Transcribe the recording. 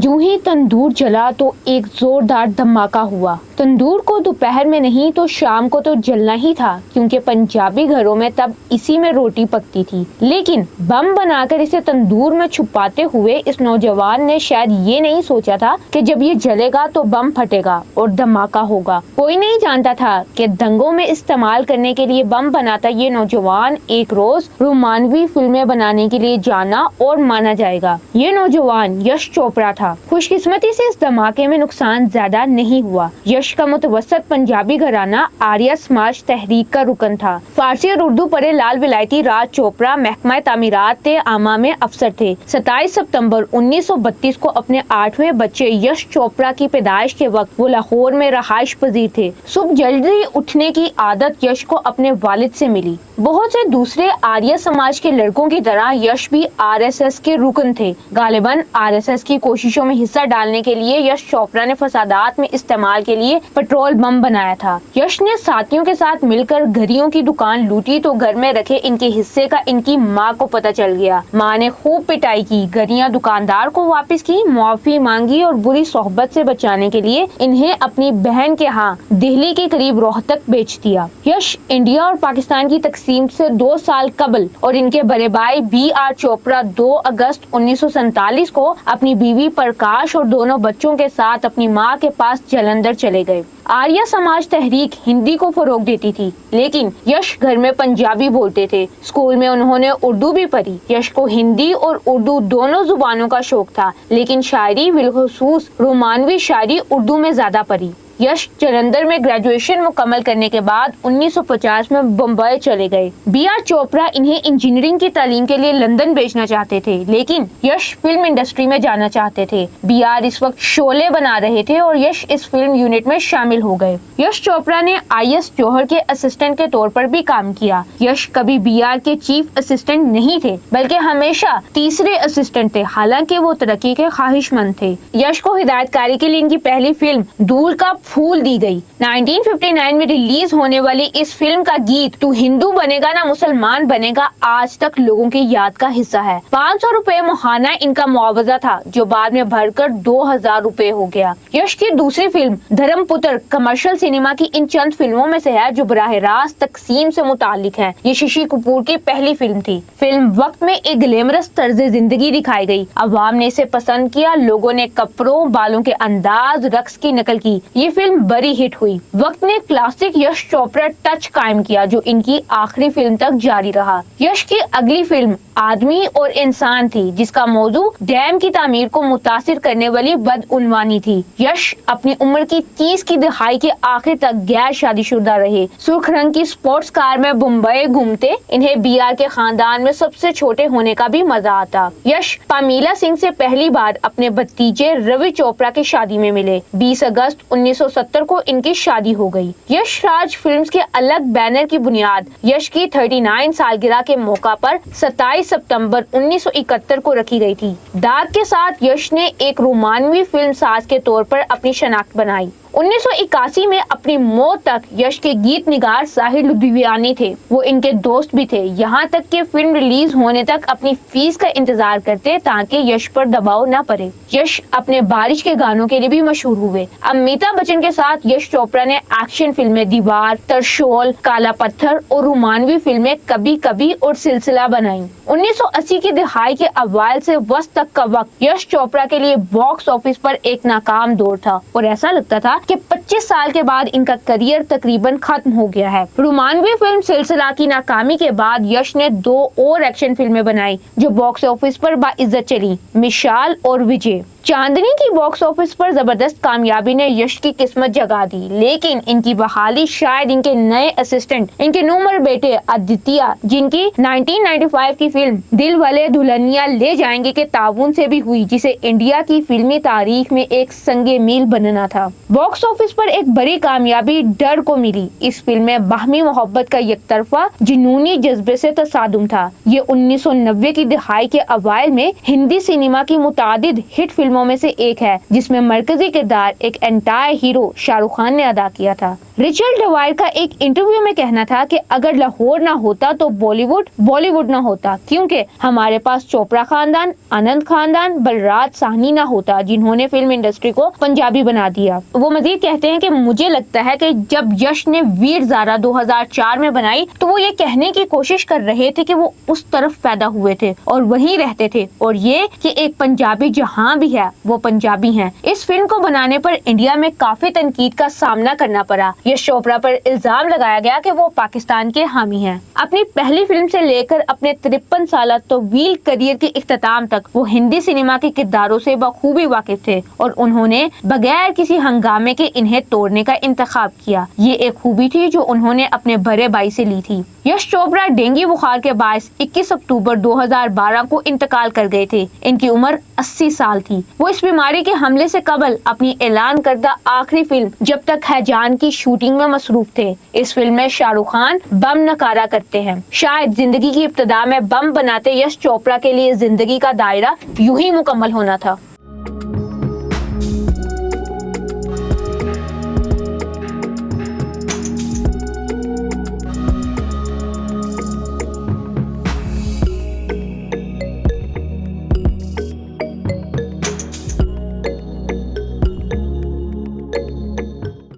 यूं ही तंदूर जला तो एक जोरदार धमाका हुआ। तंदूर को दोपहर में नहीं तो शाम को तो जलना ही था, क्योंकि पंजाबी घरों में तब इसी में रोटी पकती थी। लेकिन बम बनाकर इसे तंदूर में छुपाते हुए इस नौजवान ने शायद ये नहीं सोचा था कि जब ये जलेगा तो बम फटेगा और धमाका होगा। कोई नहीं जानता था कि दंगों में इस्तेमाल करने के लिए बम बनाता ये नौजवान एक रोज रोमानवी फिल्में बनाने के लिए जाना और माना जाएगा। ये नौजवान यश चोपड़ा था। खुशकिस्मती से इस धमाके में नुकसान ज्यादा नहीं हुआ। यश का मुतवसत पंजाबी घराना आर्य समाज तहरीक का रुकन था। फारसी और उर्दू पढ़े लाल विलायती राज चोपड़ा महकमा तामीरात आमा में अफसर थे। 27 सितंबर 1932 को अपने 8वें बच्चे यश चोपड़ा की पैदाइश के वक्त वो लाहौर में रहाइश पजीर थे। सुबह जल्दी उठने की आदत यश को अपने वालिद से मिली। बहुत से दूसरे आर्य समाज के लड़कों की तरह यश भी आरएसएस के रुकन थे। गालिबन आरएसएस की कोशिशों में हिस्सा डालने के लिए यश चोपड़ा ने फसादात में इस्तेमाल के लिए पेट्रोल बम बनाया था। यश ने साथियों के साथ मिलकर घड़ियों की दुकान लूटी तो घर में रखे इनके हिस्से का इनकी माँ को पता चल गया। माँ ने खूब पिटाई की, घड़ियां दुकानदार को वापस की, मुआफी मांगी और बुरी सोहबत से बचाने के लिए इन्हें अपनी बहन के यहाँ दिल्ली के करीब रोहतक बेच दिया। यश इंडिया और पाकिस्तान की तकसीम से 2 साल कबल और इनके बड़े भाई BR चोपड़ा 2 अगस्त 1947 को अपनी बीवी प्रकाश और दोनों बच्चों के साथ अपनी माँ के पास जालंधर चले गए। आर्य समाज तहरीक हिंदी को फरोग देती थी, लेकिन यश घर में पंजाबी बोलते थे। स्कूल में उन्होंने उर्दू भी पढ़ी। यश को हिंदी और उर्दू दोनों जुबानों का शौक था, लेकिन शायरी बिलखुसूस रोमानवी शायरी उर्दू में ज्यादा पढ़ी। यश जालंधर में ग्रेजुएशन मुकम्मल करने के बाद 1950 में बम्बई चले गए। BR चोपड़ा इन्हें इंजीनियरिंग की तालीम के लिए लंदन भेजना चाहते थे, लेकिन यश फिल्म इंडस्ट्री में जाना चाहते थे। BR इस वक्त शोले बना रहे थे और यश इस फिल्म यूनिट में शामिल हो गए। यश चोपड़ा ने IS जौहर के असिस्टेंट के तौर पर भी काम किया। यश कभी BR के चीफ असिस्टेंट नहीं थे, बल्कि हमेशा तीसरे असिस्टेंट थे। हालांकि वो तरक्की के ख्वाहिशमंद थे। यश को हिदायतकारी के लिए इनकी पहली फिल्म दूर का फूल दी गई। 1959 में रिलीज होने वाली इस फिल्म का गीत तू हिंदू बनेगा ना मुसलमान बनेगा आज तक लोगों की याद का हिस्सा है। 500 रुपए मुहाना इनका मुआवजा था, जो बाद में बढ़कर 2000 रुपए हो गया। यश की दूसरी फिल्म धर्मपुत्र कमर्शियल सिनेमा की इन चंद फिल्मों में से है जो बराह रास्त तकसीम से मुतालिक है। ये शशि कपूर की पहली फिल्म थी। फिल्म वक्त में एक ग्लैमरस तर्ज जिंदगी दिखाई गई। अवाम ने इसे पसंद किया। लोगों ने कपड़ों, बालों के अंदाज, रक्स की नकल की। ये फिल्म बड़ी हिट हुई। वक्त ने क्लासिक यश चोपड़ा टच कायम किया, जो इनकी आखिरी फिल्म तक जारी रहा। यश की अगली फिल्म आदमी और इंसान थी, जिसका मौजू डैम की तामीर को मुतासिर करने वाली बदउनवानी थी। यश अपनी उम्र की 30 की दहाई के आखिर तक गैर शादीशुदा रहे। सुर्ख रंग की स्पोर्ट्स कार में मुंबई घूमते। इन्हें BR के खानदान में सबसे छोटे होने का भी मजा आता। यश पामीला सिंह से पहली बार अपने भतीजे रवि चोपड़ा की शादी में मिले। 20 अगस्त 1970 को इनकी शादी हो गई। यश राज फिल्म्स के अलग बैनर की बुनियाद यश की 39 सालगिरह के मौका पर 27 सितंबर 1971 को रखी गई थी। दाग के साथ यश ने एक रोमानवी फिल्म साज के तौर पर अपनी शनाख्त बनाई। 1981 में अपनी मौत तक यश के गीत निगार साहिर लुधियानी थे। वो इनके दोस्त भी थे। यहाँ तक कि फिल्म रिलीज होने तक अपनी फीस का इंतजार करते ताकि यश पर दबाव न पड़े। यश अपने बारिश के गानों के लिए भी मशहूर हुए। अमिताभ बच्चन के साथ यश चोपड़ा ने एक्शन फिल्में दीवार, तरशोल, काला पत्थर और रोमानवी फिल्में कभी कभी और सिलसिला बनाई। 1980 की दहाई के अवाइल से वस्त तक का वक्त यश चोपड़ा के लिए बॉक्स ऑफिस पर एक नाकाम दौर था और ऐसा लगता था कि 25 साल के बाद इनका करियर तकरीबन खत्म हो गया है। रोमानवी फिल्म सिलसिला की नाकामी के बाद यश ने 2 और एक्शन फिल्में बनाई जो बॉक्स ऑफिस पर बाइज्जत चली, मिसाल और विजय। चांदनी की बॉक्स ऑफिस पर जबरदस्त कामयाबी ने यश की किस्मत जगा दी, लेकिन इनकी बहाली शायद इनके नए असिस्टेंट, इनके नूमर बेटे आदित्य, जिनकी 1995 की फिल्म दिल वाले दुल्हनिया ले जाएंगे के ताउन से भी हुई, जिसे इंडिया की फिल्मी तारीख में एक संगे मील बनना था। बॉक्स ऑफिस पर एक बड़ी कामयाबी डर को मिली। इस फिल्म में बाहमी मोहब्बत का एक तरफा जुनूनी जज्बे से तसादुम था। ये 1990 की दहाई के अवाइल में हिंदी सिनेमा की मुतादिद हिट फिल्मों में से एक है, जिसमें मरकजी किरदार एक एंटायर हीरो शाहरुख खान ने अदा किया था। रिचर्ड डवायर का एक इंटरव्यू में कहना था कि अगर लाहौर ना होता तो बॉलीवुड ना होता, क्योंकि हमारे पास चोपड़ा खानदान, आनंद खानदान, बलराज साहनी ना होता, जिन्होंने फिल्म इंडस्ट्री को पंजाबी बना दिया। वो मजीद कहते हैं कि मुझे लगता है कि जब यश ने वीर ज़ारा 2004 में बनाई तो वो ये कहने की कोशिश कर रहे थे कि वो उस तरफ पैदा हुए थे और वहीं रहते थे, और ये कि एक पंजाबी जहाँ भी है वो पंजाबी हैं। इस फिल्म को बनाने पर इंडिया में काफी तनकीद का सामना करना पड़ा। यश चोपड़ा पर इल्जाम लगाया गया कि वो पाकिस्तान के हामी हैं। अपनी पहली फिल्म से लेकर अपने 53 साल तवील करियर के इख्तिताम तक वो हिंदी सिनेमा के किरदारों से बखूबी वाकिफ थे और उन्होंने बगैर किसी हंगामे के इन्हें तोड़ने का इंतखाब किया। ये एक खूबी थी जो उन्होंने अपने बड़े भाई से ली थी। यश चोपड़ा डेंगू बुखार के बायस 21 अक्टूबर 2012 को इंतकाल कर गए थे। इनकी उम्र 80 साल थी। वो इस बीमारी के हमले से कबल अपनी ऐलान करदा आखिरी फिल्म जब तक है जान की शूटिंग में मसरूफ थे। इस फिल्म में शाहरुख खान बम नकारा करते हैं। शायद जिंदगी की इब्तिदा में बम बनाते यश चोपड़ा के लिए जिंदगी का दायरा यूं ही मुकम्मल होना था।